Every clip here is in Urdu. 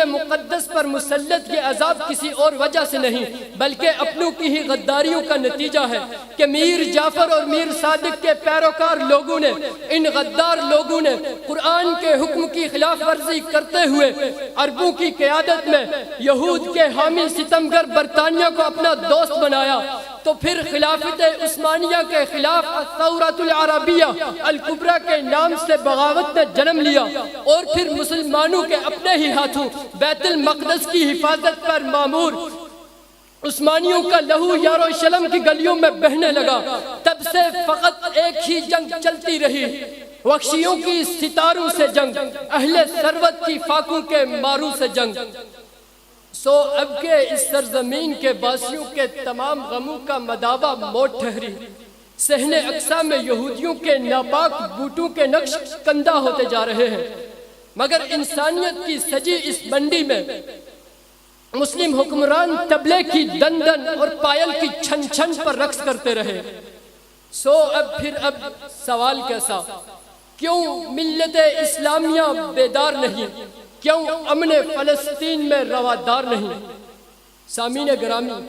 مقدس پر مسلط یہ عذاب کسی اور وجہ سے نہیں بلکہ اپنوں کی ہی غداریوں کا نتیجہ ہے کہ میر جعفر اور میر صادق کے پیروکار لوگوں نے، ان غدار لوگوں نے قرآن کے حکم کی خلاف ورزی کرتے ہوئے عربوں کی قیادت میں یہود کے حامی ستمگر برطانیہ کو اپنا دوست بنایا، تو پھر خلافت عثمانیہ کے خلاف الثورۃ العربیہ الکبریٰ کے نام سے بغاوت نے جنم لیا، اور پھر مسلمانوں کے اپنے ہی ہاتھوں بیت المقدس کی حفاظت پر مامور عثمانیوں کا لہو یروشلم کی گلیوں میں بہنے لگا۔ تب سے فقط ایک ہی جنگ چلتی رہی، وحشیوں کی ستاروں سے جنگ، اہل ثروت کی فاقوں کے ماروں سے جنگ۔ سو اب کے اس سرزمین کے باسیوں کے تمام غموں کا مداوع موت ٹھہری، صحن اقصی میں یہودیوں کے ناپاک بوٹوں کے نقش کندہ ہوتے جا رہے ہیں، مگر انسانیت کی سجی اس منڈی میں مسلم حکمران طبلے کی دن دن اور پائل کی چھن چھن پر رقص کرتے رہے۔ سو اب سوال کیسا؟ کیوں ملت اسلامیہ بیدار نہیں؟ کیوں امن فلسطین میں روادار نہیں؟ سامعین گرامی،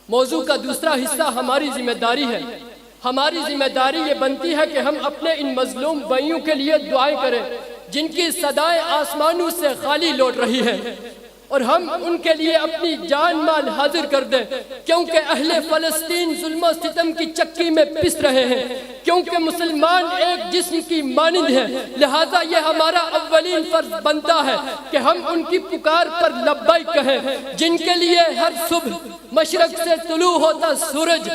موضوع کا دوسرا حصہ ہماری ذمہ داری ہے۔ ہماری ذمہ داری یہ بنتی ہے کہ ہم اپنے ان مظلوم بھائیوں کے لیے دعائیں کریں جن کی صدائیں آسمانوں سے خالی لوٹ رہی ہے، اور ہم ان کے لیے اپنی جان مال حاضر کر دیں، کیونکہ اہل فلسطین ظلم و ستم کی چکی میں پس رہے ہیں، کیونکہ مسلمان ایک جسم کی مانند ہیں، لہذا یہ ہمارا اولین فرض بنتا ہے کہ ہم ان کی پکار پر لبیک کہیں، جن کے لیے ہر صبح مشرق سے طلوع ہوتا سورج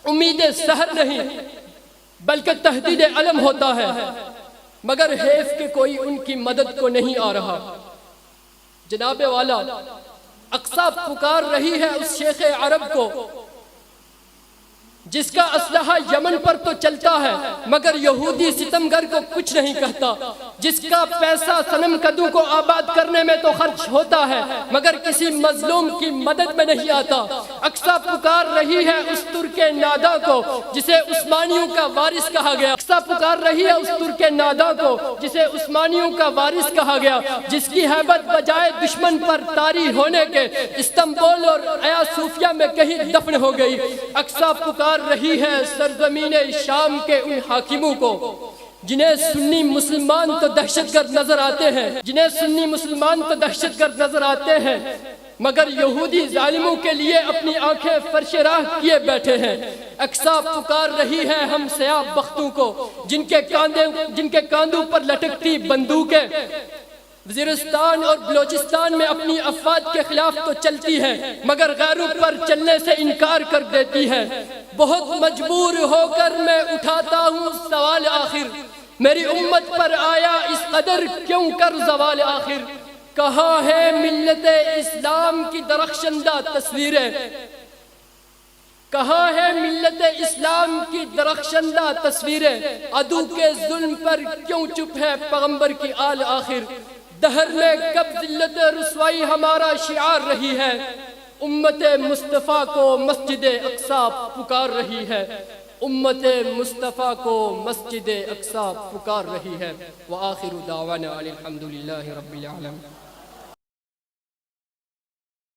امید سحر نہیں بلکہ تہدید علم ہوتا ہے، مگر حیف کہ کوئی ان کی مدد کو نہیں آ رہا۔ جناب والا، اقصی پکار رہی ہے اس شیخ عرب کو جس کا اسلحہ یمن پر تو چلتا ہے مگر یہودی ستمگر کو کچھ نہیں کہتا، جس کا پیسہ صنم کدو کو آباد کرنے میں تو خرچ ہوتا ہے مگر کسی مظلوم کی مدد میں نہیں آتا۔ اقصی پکار رہی ہے اس ترک نادا کو جسے عثمانیوں کا وارث کہا گیا، اقصی پکار رہی ہے اس ترک نادا کو جسے عثمانیوں کا وارث کہا گیا، جس کی ہیبت بجائے دشمن پر طاری ہونے کے استنبول اور آیا صوفیہ میں کہیں دفن ہو گئی۔ اقصی پکار رہی ہے سرزمین شام کے ان حاکموں کو جنہیں سنی مسلمان تو دہشت گرد نظر آتے ہیں مگر یہودی ظالموں کے لیے اپنی آنکھیں فرش راہ کیے بیٹھے ہیں۔ اقصی پکار رہی ہے ہم سیاہ بختوں کو جن کے کاندھوں پر لٹکتی بندوقیں وزیرستان اور بلوچستان میں اپنی افواج کے خلاف تو چلتی ہے مگر غیروں پر چلنے سے انکار کر دیتی ہے۔ بہت مجبور ہو کر میں اٹھاتا ہوں سوال آخر، میری امت پر آیا اس قدر کیوں کر زوال آخر؟ کہاں ہے ملت اسلام کی درخشندہ تصویریں؟ کہاں ہے ملت اسلام کی درخشندہ تصویریں؟ عدو کے ظلم پر کیوں چپ ہے پیغمبر کی آل آخر؟ دہر میں کب ذلت رسوائی ہمارا شعار رہی ہے؟ امت مصطفیٰ کو مسجد اقصی پکار رہی ہے، امت مصطفیٰ کو مسجد اقصی پکار رہی ہے۔ وآخر دعوانا الحمدللہ رب العالمین۔